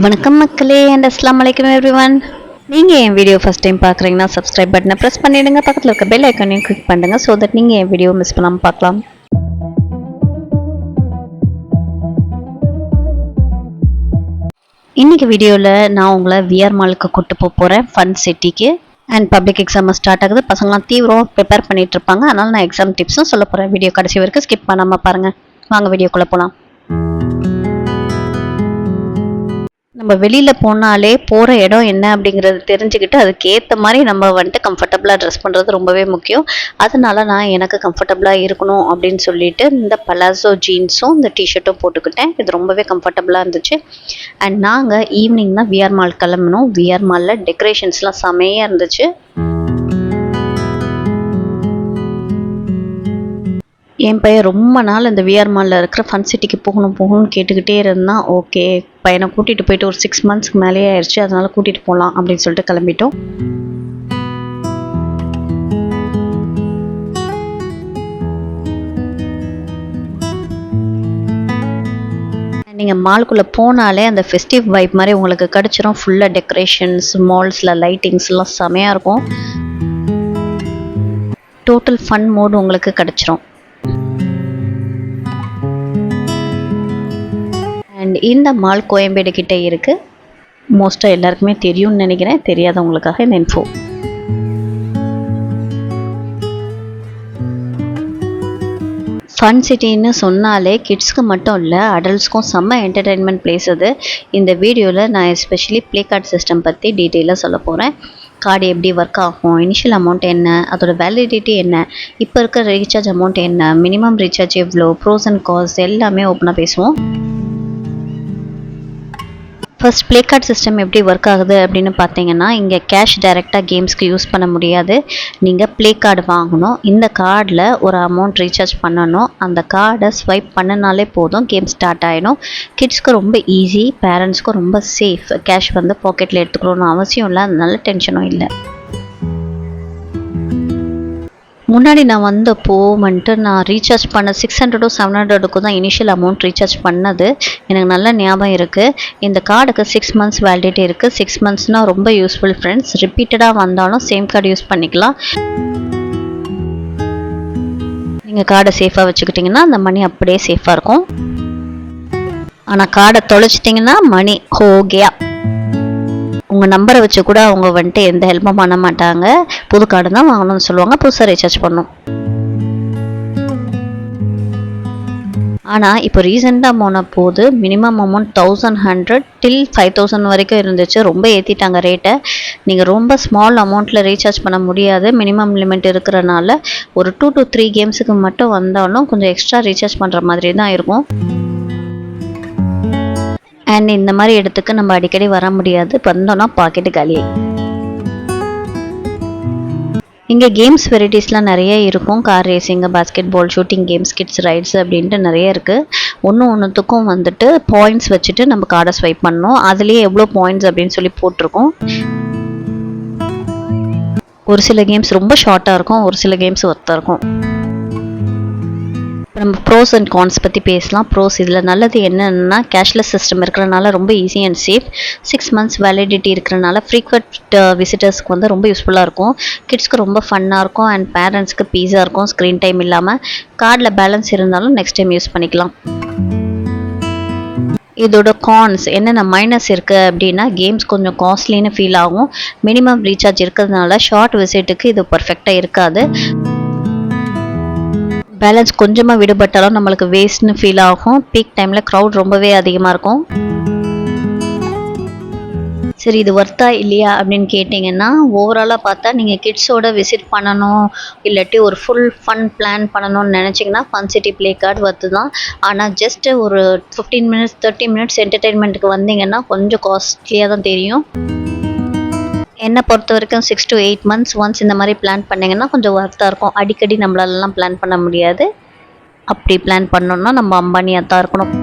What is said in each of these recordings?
வணக்கம் மக்களே அண்ட் அஸ்ஸலாமு அலைக்கும் எவ்ரிவன். நீங்கள் என் வீடியோ ஃபஸ்ட் டைம் பார்க்குறீங்கன்னா சப்ஸ்கிரைப் பட்டனை ப்ரெஸ் பண்ணிவிடுங்க. பக்கத்தில் இருக்க பெல் ஐக்கானையும் கிளிக் பண்ணுங்கள் ஸோ தட் நீங்கள் என் வீடியோ மிஸ் பண்ணாமல் பார்க்கலாம். இன்றைக்கி வீடியோவில் நான் உங்களை விஆர் மாலுக்கு கூப்பிட்டு போகிறேன், ஃபன் சிட்டிக்கு. அண்ட் பப்ளிக் எக்ஸாம் ஸ்டார்ட் ஆகுது. பசங்களாம் தீவிரம் ப்ரிப்பேர் பண்ணிகிட்டு இருப்பாங்க. அதனால் நான் எக்ஸாம் டிப்ஸும் சொல்ல போகிறேன். வீடியோ கடைசி வரைக்கும் ஸ்கிப் பண்ணாமல் பாருங்கள். வாங்க வீடியோக்குள்ளே போகலாம். நம்ம வெளியில் போனாலே போகிற இடம் என்ன அப்படிங்கிறது தெரிஞ்சுக்கிட்டு அதுக்கேற்ற மாதிரி நம்ம வந்துட்டு கம்ஃபர்டபுளாக ட்ரெஸ் பண்ணுறது ரொம்பவே முக்கியம். அதனால நான் எனக்கு கம்ஃபர்டபுளாக இருக்கணும் அப்படின்னு சொல்லிட்டு இந்த பலாசோ ஜீன்ஸும் இந்த டிஷர்ட்டும் போட்டுக்கிட்டேன். இது ரொம்பவே கம்ஃபர்டபுளாக இருந்துச்சு. அண்ட் நாங்கள் ஈவினிங் தான் விஆர் மால் கிளம்பினோம். விஆர் மாலில் டெக்கரேஷன்ஸ்லாம் செமையாக இருந்துச்சு. என் பையன் ரொம்ப நாள் இந்த விஆர் மாலில் இருக்கிற ஃபன் சிட்டிக்கு போகணும்னு கேட்டுக்கிட்டே இருந்தான். ஓகே, பையனை கூட்டிகிட்டு போயிட்டு ஒரு 6 monthsக்கு மேலேயே ஆயிடுச்சு. அதனால் கூட்டிகிட்டு போகலாம் அப்படின்னு சொல்லிட்டு கிளம்பிட்டோம். நீங்கள் மாலுக்குள்ளே போனாலே அந்த ஃபெஸ்டிவ் வைப் மாதிரி உங்களுக்கு கிடச்சிரும். ஃபுல்லாக டெக்கரேஷன்ஸ், மால்ஸில் லைட்டிங்ஸ்லாம் செமையாக இருக்கும். டோட்டல் ஃபன் மோட் உங்களுக்கு கிடச்சிரும். அண்ட் இந்த மால் கோயம்பேடு கிட்டே இருக்குது. மோஸ்ட்டாக எல்லாருக்குமே தெரியும்னு நினைக்கிறேன். தெரியாதவங்களுக்காக இந்த இன்ஃபோ. ஃபன் சிட்டின்னு சொன்னாலே கிட்ஸ்க்கு மட்டும் இல்லை, அடல்ட்ஸ்க்கும் செம்ம என்டர்டெயின்மெண்ட் பிளேஸ் அது. இந்த வீடியோவில் நான் எஸ்பெஷலி ப்ளே கார்டு சிஸ்டம் பற்றி டீட்டெயிலாக சொல்ல போகிறேன். கார்டு எப்படி ஒர்க் ஆகும், இனிஷியல் அமௌண்ட் என்ன, அதோட வேலிடிட்டி என்ன, இப்போ இருக்கிற ரீசார்ஜ் அமௌண்ட் என்ன, மினிமம் ரீசார்ஜ் எவ்வளோ, ப்ரோஸ் அண்ட் காஸ்ட் எல்லாமே ஓப்பனாக பேசுவோம். ஃபர்ஸ்ட் ப்ளே கார்டு சிஸ்டம் எப்படி ஒர்க் ஆகுது அப்படின்னு பார்த்தீங்கன்னா, இங்கே கேஷ் டைரெக்டாக கேம்ஸ்க்கு யூஸ் பண்ண முடியாது. நீங்கள் ப்ளே கார்டு வாங்கணும். இந்த கார்டில் ஒரு அமௌண்ட் ரீசார்ஜ் பண்ணணும். அந்த கார்டை ஸ்வைப் பண்ணினாலே போதும், கேம் ஸ்டார்ட் ஆகிடும். கிட்ஸ்க்கு ரொம்ப ஈஸி, பேரண்ட்ஸ்க்கும் ரொம்ப சேஃப். கேஷ் வந்து பாக்கெட்டில் எடுத்துக்கணும்னு அவசியம் இல்லை, அதனால டென்ஷனும் இல்லை. முன்னாடி நான் வந்தப்போ வந்துட்டு நான் ரீசார்ஜ் பண்ண 600 700 தான் இனிஷியல் அமௌண்ட் ரீசார்ஜ் பண்ணது. எனக்கு நல்ல ஞாபகம் இருக்குது. இந்த கார்டுக்கு 6 months வேலிடிட்டி இருக்குது. 6 monthsனால் ரொம்ப யூஸ்ஃபுல் ஃப்ரெண்ட்ஸ். ரிப்பீட்டடாக வந்தாலும் சேம் கார்டு யூஸ் பண்ணிக்கலாம். நீங்கள் கார்டை சேஃபாக வச்சுக்கிட்டிங்கன்னா அந்த மணி அப்படியே சேஃபாக இருக்கும். ஆனால் கார்டை தொலைச்சிட்டிங்கன்னா மணி ஹோகேயா. உங்கள் நம்பரை வச்சு கூட அவங்க வந்துட்டு எந்த ஹெல்ப்பும் பண்ண மாட்டாங்க. புது கார்டு தான் வாங்கணும்னு சொல்லுவாங்க, புதுசாக ரீசார்ஜ் பண்ணணும். ஆனால் இப்போ ரீசெண்டாக போன போது மினிமம் அமௌண்ட் 1100 till 5000 வரைக்கும் இருந்துச்சு. ரொம்ப ஏற்றிட்டாங்க ரேட்டை. நீங்கள் ரொம்ப ஸ்மால் அமௌண்ட்டில் ரீசார்ஜ் பண்ண முடியாது. மினிமம் லிமிட் இருக்கிறனால ஒரு 2 to 3 கேம்ஸுக்கு மட்டும் வந்தாலும் கொஞ்சம் எக்ஸ்ட்ரா ரீசார்ஜ் பண்ணுற மாதிரி தான் இருக்கும். அண்ட் இந்த மாதிரி இடத்துக்கு நம்ம அடிக்கடி வர முடியாது. வந்தோன்னா பாக்கெட்டு காலி. இங்கே கேம்ஸ் வெரைட்டிஸ்லாம் நிறைய இருக்கும். Car racing, basketball, shooting games, kids rides அப்படின்ட்டு நிறைய இருக்குது. ஒன்றுத்துக்கும் வந்துட்டு பாயிண்ட்ஸ் வச்சுட்டு நம்ம கார்டை ஸ்வைப் பண்ணணும். அதுலேயே எவ்வளோ பாயிண்ட்ஸ் அப்படின்னு சொல்லி போட்டிருக்கோம். ஒரு சில கேம்ஸ் ரொம்ப ஷார்ட்டாக இருக்கும், ஒரு சில கேம்ஸ் ஒர்த்தாக இருக்கும். நம்ம ப்ரோஸ் அண்ட் கான்ஸ் பற்றி பேசலாம். ப்ரோஸ் இதில் நல்லது என்னென்னா, கேஷ்லெஸ் சிஸ்டம் இருக்கிறனால ரொம்ப easy and safe. 6 months validity இருக்கிறனால ஃப்ரீக்வெண்ட் விசிட்டர்ஸ்க்கு வந்து ரொம்ப யூஸ்ஃபுல்லாக இருக்கும். கிட்ஸ்க்கு ரொம்ப ஃபன்னாக இருக்கும் அண்ட் பேரண்ட்ஸ்க்கு பீஸாக இருக்கும். ஸ்க்ரீன் டைம் இல்லாமல் கார்டில் பேலன்ஸ் இருந்தாலும் நெக்ஸ்ட் டைம் யூஸ் பண்ணிக்கலாம். இதோட கான்ஸ் என்னென்ன மைனஸ் இருக்குது அப்படின்னா, கேம்ஸ் கொஞ்சம் காஸ்ட்லின்னு ஃபீல் ஆகும். மினிமம் ரீசார்ஜ் இருக்கிறதுனால ஷார்ட் விசிட்டுக்கு இது பர்ஃபெக்டாக இருக்காது. பேலன்ஸ் கொஞ்சமாக விடுபட்டாலும் நம்மளுக்கு வேஸ்ட்னு ஃபீல் ஆகும். பீக் டைமில் க்ரௌட் ரொம்பவே அதிகமாக இருக்கும். சரி, இது ஒர்த்தா இல்லையா அப்படின்னு கேட்டிங்கன்னா, ஓவராலாக பார்த்தா நீங்கள் கிட்ஸோட விசிட் பண்ணணும், இல்லாட்டி ஒரு ஃபுல் ஃபன் பிளான் பண்ணணும்னு நினச்சிங்கன்னா fun city play card worth தான். ஆனால் ஜஸ்ட்டு ஒரு 15 minutes 30 minutes என்டர்டெயின்மெண்ட்டுக்கு வந்தீங்கன்னா கொஞ்சம் காஸ்ட்லியாக தான் தெரியும். என்னை பொறுத்த வரைக்கும் 6 to 8 months ஒன்ஸ் இந்த மாதிரி பிளான் பண்ணிங்கன்னா கொஞ்சம் ஒர்த்தாக இருக்கும். அடிக்கடி நம்மளாலலாம் பிளான் பண்ண முடியாது. அப்படி பிளான் பண்ணோன்னா நம்ம அம்பானியாக தான் இருக்கணும்.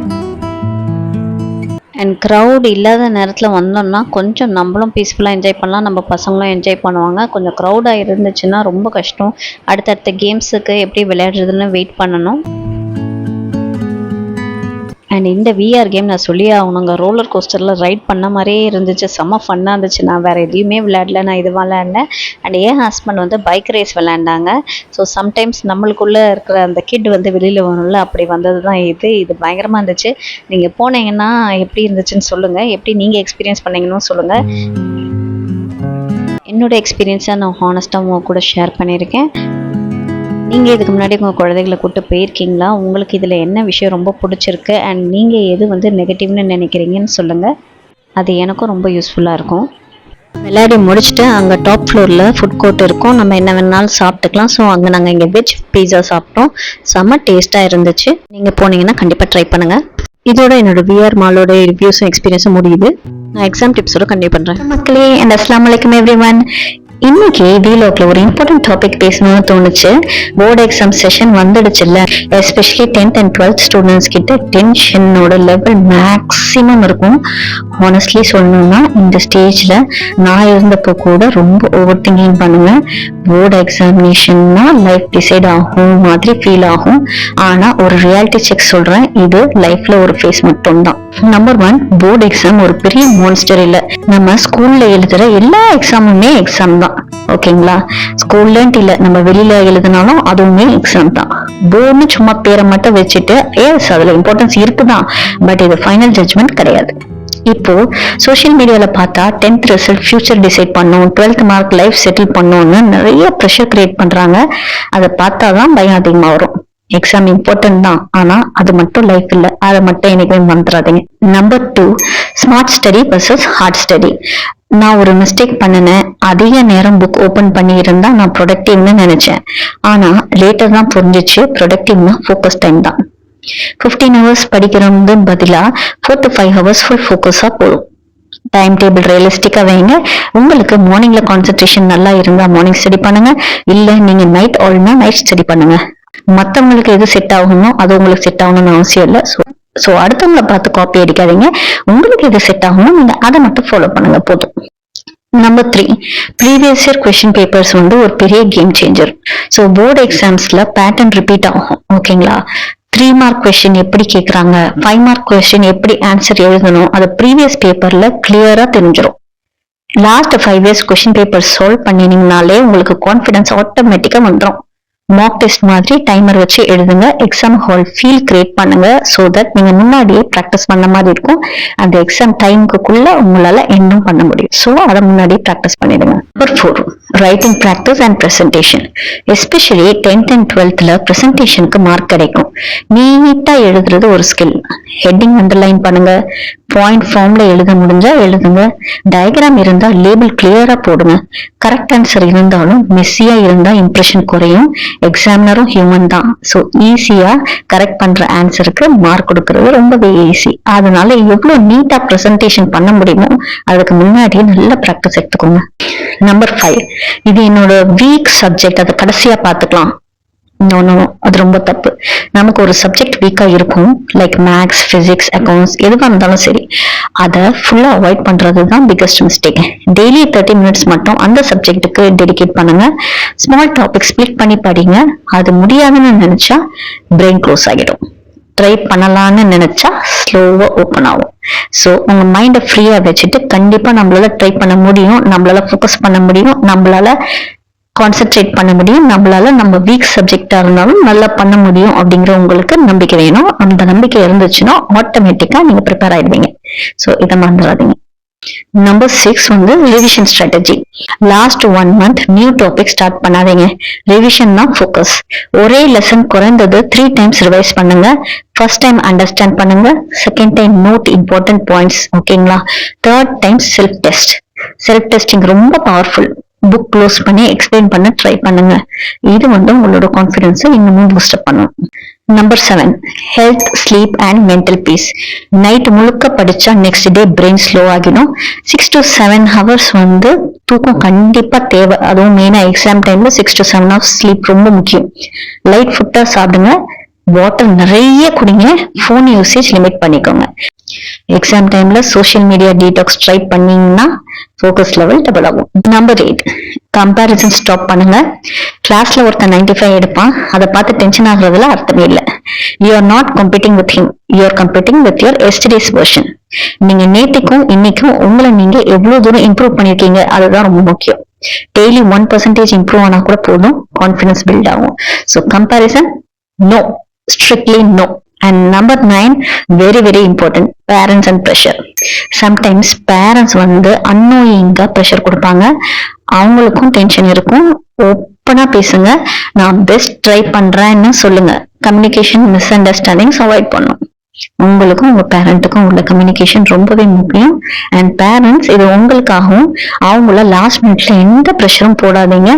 அண்ட் க்ரௌட் இல்லாத நேரத்தில் வந்தோம்னா கொஞ்சம் நம்மளும் பீஸ்ஃபுல்லாக என்ஜாய் பண்ணலாம், நம்ம பசங்களும் என்ஜாய் பண்ணுவாங்க. கொஞ்சம் க்ரௌடாக இருந்துச்சுன்னா ரொம்ப கஷ்டம். அடுத்தடுத்த கேம்ஸுக்கு எப்படி விளையாடுறதுன்னு வெயிட் பண்ணணும். அண்ட் இந்த விஆர் கேம் நான் சொல்லி ஆகணுங்க, ரோலர் கோஸ்டரில் ரைட் பண்ண மாதிரியே இருந்துச்சு, செம்ம ஃபன்னாக இருந்துச்சு. நான் வேறு எதையுமே விளையாடல, நான் இது விளையாடினேன். அண்ட் என் ஹஸ்பண்ட் வந்து பைக் ரேஸ் விளையாண்டாங்க. ஸோ சம்டைம்ஸ் நம்மளுக்குள்ளே இருக்கிற அந்த கிட் வந்து வெளியில் வரணும்ல, அப்படி வந்தது தான் இது பயங்கரமாக இருந்துச்சு. நீங்கள் போனீங்கன்னா எப்படி இருந்துச்சுன்னு சொல்லுங்கள், எப்படி நீங்கள் எக்ஸ்பீரியன்ஸ் பண்ணீங்கன்னு சொல்லுங்கள். என்னோடய எக்ஸ்பீரியன்ஸை நான் ஹானஸ்ட்டாக உங்க கூட ஷேர் பண்ணியிருக்கேன். நீங்கள் இதுக்கு முன்னாடி உங்கள் குழந்தைகளை கூப்பிட்டு போயிருக்கீங்களா? உங்களுக்கு இதில் என்ன விஷயம் ரொம்ப பிடிச்சிருக்கு அண்ட் நீங்கள் எது வந்து நெகட்டிவ்னு நினைக்கிறீங்கன்னு சொல்லுங்கள். அது எனக்கும் ரொம்ப யூஸ்ஃபுல்லாக இருக்கும். விளையாடி முடிச்சுட்டு அங்கே டாப் ஃப்ளோரில் ஃபுட் கோர்ட் இருக்கும், நம்ம என்ன வேணாலும் சாப்பிட்டுக்கலாம். ஸோ அங்கே நாங்கள் இங்கே வெஜ் பீஸா சாப்பிட்டோம், செம்ம டேஸ்ட்டாக இருந்துச்சு. நீங்கள் போனீங்கன்னா கண்டிப்பாக ட்ரை பண்ணுங்கள். இதோட என்னோட விஆர் மாலோட ரிவ்யூஸும் எக்ஸ்பீரியன்ஸும் முடியுது. நான் எக்ஸாம் டிப்ஸோட கண்டிப்பாக பண்ணுறேன். மக்களே, அண்ட் அஸ்ஸலாமு அலைக்கும் எவ்ரிவன். இன்னைக்கு வீலோக்ல ஒரு இம்பார்ட்டன்ட் டாபிக் பேசணும்னு தோணுச்சு. போர்டு எக்ஸாம் செஷன் வந்துடுச்சுல்ல, especially 10th and 12th students கிட்ட டென்ஷனோட லெவல் மேக்ஸிமம் இருக்கும். ஹானஸ்ட்லி சொல்லணும்னா இந்த ஸ்டேஜ்ல நான் இருந்தப்போ கூட ரொம்ப ஓவர் திங்கிங் பண்ணுவேன். போர்டு எக்ஸாமினேஷன்னா லைஃப் டிசைட் ஆகும் மாதிரி ஃபீல் ஆகும். ஆனா ஒரு ரியாலிட்டி செக் சொல்றேன், இது லைஃப்ல ஒரு ஃபேஸ் மட்டும் தான். நம்பர் 1, போர்டு எக்ஸாம் ஒரு பெரிய மான்ஸ்டர் இல்ல. நம்ம ஸ்கூல்ல எழுதுற எல்லா எக்ஸாமுமே எக்ஸாம் தான், ஓகேங்களா? ஸ்கூல்லன்ட்டு இல்ல, நம்ம வெளியில எழுதினாலும் அதுவுமே எக்ஸாம் தான். போர்டுன்னு சும்மா பேரை மட்டும் வச்சுட்டு எஸ் அதுல இம்பார்ட்டன்ஸ் இருக்குதான், பட் இது ஃபைனல் ஜட்ஜ்மெண்ட் கிடையாது. இப்போ சோசியல் மீடியால பார்த்தா 10th ரிசல்ட் ஃபியூச்சர் டிசைட் பண்ணும், 12th மார்க் லைஃப் செட்டில் பண்ணும்னு நிறைய ப்ரெஷர் கிரியேட் பண்றாங்க. அதை பார்த்தாதான் பயம் அதிகமா வரும். எக்ஸாம் இம்பார்ட்டன்ட் தான், ஆனா அது மட்டும் லைஃப் இல்ல, அதை மட்டும் எனக்குமே மறந்துடாதீங்க. Number 2, smart study versus hard study. நான் ஒரு மிஸ்டேக் பண்ணினேன். அதிக நேரம் புக் ஓபன் பண்ணி இருந்தா நான் ப்ரொடக்டிவ்னு நினைச்சேன். ஆனா லேட்டர் தான் புரிஞ்சிச்சு, ப்ரொடக்டிவ்னா ஃபோக்கஸ் டைம் தான். 15 hours படிக்கிறது பதிலா 4 to 5 hours ஃபுல் ஃபோக்கஸா போதும். டைம் டேபிள் ரியலிஸ்டிக்கா வைங்க. உங்களுக்கு மார்னிங்ல கான்சென்ட்ரேஷன் நல்லா இருந்தா மார்னிங் ஸ்டடி பண்ணுங்க, இல்ல நீங்க நைட் ஆல்னா நைட் ஸ்டடி பண்ணுங்க. மத்தவங்களுக்கு எது செட் ஆகணுமோ அது உங்களுக்கு செட் ஆகணும்னு அவசியம் இல்லை. சோ அடுத்தவங்களை பார்த்து காப்பி அடிக்காதீங்க. உங்களுக்கு எது செட் ஆகணும் நீங்க அதை மட்டும் ஃபாலோ பண்ணுங்க போதும். Number 3, previous year question papers வந்து ஒரு பெரிய கேம் சேஞ்சர். ஸோ போர்டு எக்ஸாம்ஸ்ல பேட்டர்ன் ரிப்பீட் ஆகும், ஓகேங்களா? 3 mark கொஸ்டின் எப்படி கேட்கறாங்க, 5 mark கொஸ்டின் எப்படி ஆன்சர் எழுதணும், அது ப்ரீவியஸ் பேப்பர்ல கிளியரா தெரிஞ்சிடும். Last 5 years question paper solve பண்ணினீங்கனாலே உங்களுக்கு கான்ஃபிடன்ஸ் ஆட்டோமேட்டிக்கா வந்துடும். மாக் டெஸ்ட் மாதிரி டைமர் வச்சு எழுதுங்க. எக்ஸாம் ஹால் ஃபீல் கிரியேட் பண்ணுங்க. சோ தட் நீங்க முன்னாடியே ப்ராக்டிஸ் பண்ண மாதிரி இருக்கும். அந்த எக்ஸாம் டைமுக்குள்ள உங்களால இன்னும் பண்ண முடியும். சோ அதை முன்னாடியே ப்ராக்டிஸ் பண்ணிடுங்க. Number 4, writing practice and presentation. Especially 10th and 12thல பிரசன்டேஷனுக்கு மார்க் கிடைக்கும். நீட்டா எழுதுறது ஒரு ஸ்கில். ஹெட்டிங் அண்டர்லைன் பண்ணுங்க. பாயிண்ட் ஃபார்ம்ல எழுத முடிஞ்சா எழுதுங்க. டயக்ராம் இருந்தா லேபிள் கிளியரா போடுங்க. கரெக்ட் ஆன்சர் இருந்தாலும் மெஸ்ஸியா இருந்தா இம்ப்ரெஷன் குறையும். எக்ஸாமினரும் ஹியூமன் தான். ஸோ ஈஸியா கரெக்ட் பண்ற ஆன்சருக்கு மார்க் கொடுக்கறது ரொம்பவே ஈஸி. அதனால எவ்வளவு நீட்டா ப்ரெசன்டேஷன் பண்ண முடியுமோ அதுக்கு முன்னாடியே நல்ல ப்ராக்டிஸ் எடுத்துக்கோங்க. நம்பர் 5, இது என்னோட வீக் சப்ஜெக்ட், அதை கடைசியா பாத்துக்கலாம். அது ரொம்ப தப்பு. நமக்கு ஒரு சப்ஜெக்ட் வீக்கா இருக்கும், லைக் மேக்ஸ், பிசிக்ஸ், அக்கௌண்ட்ஸ், எதுவா இருந்தாலும் சரி, அதை ஃபுல்லா அவாய்ட் பண்றதுதான் பிகஸ்ட் மிஸ்டேக். டெய்லி 30 minutes மட்டும் அந்த சப்ஜெக்டுக்கு டெடிகேட் பண்ணுங்க. ஸ்மால் டாபிக் ஸ்பிளிட் பண்ணி படிங்க. அது முடியாதுன்னு நினைச்சா பிரெயின் க்ளோஸ் ஆகிடும். ட்ரை பண்ணலாம்னு நினைச்சா ஸ்லோவா ஓப்பன் ஆகும். ஸோ உங்க மைண்டை ஃப்ரீயா வச்சுட்டு கண்டிப்பா நம்மளால ட்ரை பண்ண முடியும், நம்மளால ஃபோக்கஸ் பண்ண முடியும், நம்மளால கான்சென்ட்ரேட் பண்ண முடியும், நம்மளால நம்ம வீக் சப்ஜெக்டா இருந்தாலும் நல்லா பண்ண முடியும் அப்படிங்கிற உங்களுக்கு நம்பிக்கை வேணும். அந்த நம்பிக்கை இருந்துச்சுன்னா ஆட்டோமேட்டிக்கா நீங்க ப்ரிப்பேர் ஆயிடுவீங்க. ஸோ இதை மறந்துடாதீங்க. நம்பர் 6 வந்து revision strategy. Last 1 month new topic start பண்ணாதீங்க. ரிவிஷன் தான் ஃபோக்கஸ். ஒரே லெசன் குறைந்தது 3 times ரிவைஸ் பண்ணுங்க. ஃபர்ஸ்ட் டைம் அண்டர்ஸ்டாண்ட் பண்ணுங்க, second time note important points, ஓகேங்களா? Third time self test. Self testing ரொம்ப பவர்ஃபுல். புக் க்ளோஸ் பண்ணி எக்ஸ்பிளைன் பண்ண ட்ரை பண்ணுங்க. இது வந்து உங்களோட கான்ஃபிடன்ஸை இன்னமும் பூஸ்டப் பண்ணும். Number 7, health, sleep and mental peace. Night முழுக்க படிச்சா நெக்ஸ்ட் டே பிரெயின் ஸ்லோ ஆகிடும். 6 to 7 hours வந்து தூக்கம் கண்டிப்பா தேவை. அதுவும் மெயினா எக்ஸாம் டைம்ல 6 to 7 hours ஸ்லீப் ரொம்ப முக்கியம். லைட் ஃபுட்டா சாப்பிடுங்க. வாட்டர் நிறைய குடிங்க. ஃபோன் யூசேஜ் லிமிட் பண்ணிக்கோங்க. எக்ஸாம் டைம்ல சோஷியல் மீடியா டீடாக்ஸ் ட்ரை பண்ணீங்கன்னா ஃபோக்கஸ் லெவல் டபுள் ஆகும். நம்பர் 8, கம்பேரிசன் ஸ்டாப் பண்ணுங்க. கிளாஸ்ல ஒருத்தன் 95 எடுப்பான், அதை பார்த்து டென்ஷன் ஆகுறதுல அர்த்தமே இல்லை. You are not competing with him, you are competing with your yesterday's version. நீங்க நேற்றுக்கும் இன்னைக்கும் உங்களை நீங்க எவ்வளவு தூரம் இம்ப்ரூவ் பண்ணிருக்கீங்க அதுதான் ரொம்ப முக்கியம். டெய்லி 1% இம்ப்ரூவ் ஆனா கூட போதும், கான்ஃபிடன்ஸ் பில்ட் ஆகும். So comparison no, strictly no. And number 9, very very important, parents and pressure. Sometimes parents வந்து அன்னோயிங்கா ப்ரெஷர் கொடுப்பாங்க. அவங்களுக்கும் டென்ஷன் இருக்கும். ஓப்பனா பேசுங்க. நான் பெஸ்ட் ட்ரை பண்றேன்னு சொல்லுங்க. கம்யூனிகேஷன் மிஸ் அண்டர்ஸ்டாண்டிங்ஸ் அவாய்ட் பண்ணும். உங்களுக்கும் உங்க பேரண்ட்டுக்கும் உள்ள கம்யூனிகேஷன் ரொம்பவே முக்கியம். அண்ட் பேரண்ட்ஸ் இது உங்களுக்காகவும் அவங்கள லாஸ்ட் மினிட்ல எந்த ப்ரெஷரும் போடாதீங்க.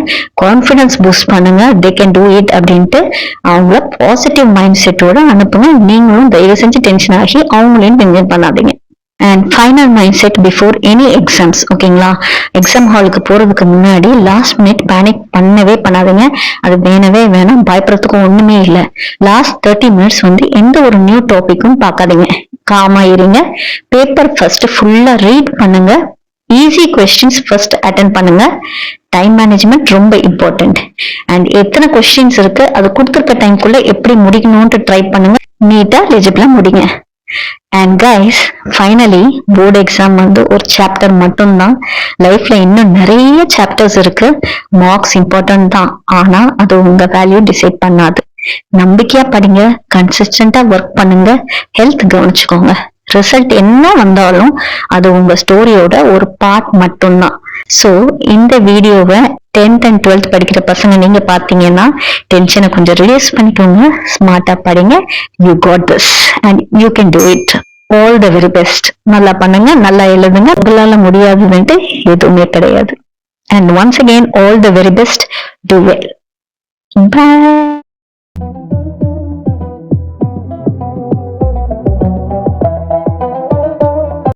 கான்ஃபிடன்ஸ் பூஸ்ட் பண்ணுங்க. தே கேன் டூ இட் அப்படின்ட்டு அவங்கள பாசிட்டிவ் மைண்ட் செட்டோட அனுப்புங்க. நீங்களும் தயவு செஞ்சு டென்ஷன் ஆகி அவங்களையும் டென்ஷன் பண்ணாதீங்க. And final mind said before any exams. ஓகேங்களா? எக்ஸாம் ஹாலுக்கு போறதுக்கு முன்னாடி லாஸ்ட் மினிட் பேனிக் பண்ணவே பண்ணாதீங்க. அது வேணவே வேணாம். பயப்படுறதுக்கும் ஒண்ணுமே இல்லை. லாஸ்ட் 30 மினிட்ஸ் வந்து எந்த ஒரு நியூ டாபிக்கும் பார்க்காதீங்க. காமா இருங்க. பேப்பர் ஃபர்ஸ்ட் ஃபுல்லா ரீட் பண்ணுங்க. ஈஸி கொஸ்டின்ஸ் ஃபர்ஸ்ட் அட்டென்ட் பண்ணுங்க. டைம் மேனேஜ்மெண்ட் ரொம்ப இம்பார்ட்டன்ட். அண்ட் எத்தனை கொஸ்டின்ஸ் இருக்கு அது கொடுத்துருக்க டைம்குள்ள எப்படி முடிக்கணும்னு ட்ரை பண்ணுங்க. நீட்டா எலிஜிபிளா முடிங்க. And guys, finally board exam வந்து ஒரு சாப்டர் மட்டும்தான். லைஃப்ல இன்னும் நிறைய சாப்டர்ஸ் இருக்கு. மார்க்ஸ் இம்பார்ட்டன்ட் தான், ஆனா அது உங்க வேல்யூ டிசைட் பண்ணாது. நம்பிக்கையா படிங்க, கன்சிஸ்டன்டா ஒர்க் பண்ணுங்க, ஹெல்த் கவனிச்சுக்கோங்க. ரிசல்ட் என்ன வந்தாலும் அது உங்க ஸ்டோரியோட ஒரு பார்ட் மட்டும்தான். சோ இந்த வீடியோவை 10th and 12th படிக்கிற பசங்க நீங்க பாத்தீங்கன்னா டென்ஷனை கொஞ்சம் ரிலீஸ் பண்ணிக்கோங்க. ஸ்மார்ட்டா படிங்க. You got this and you can do it. All the very best. நல்லா பண்ணுங்க, நல்லா எழுதுங்க. உங்களால முடியாதுன்ட்டு எதுவுமே கிடையாது. And once again all the very best. Do well. By.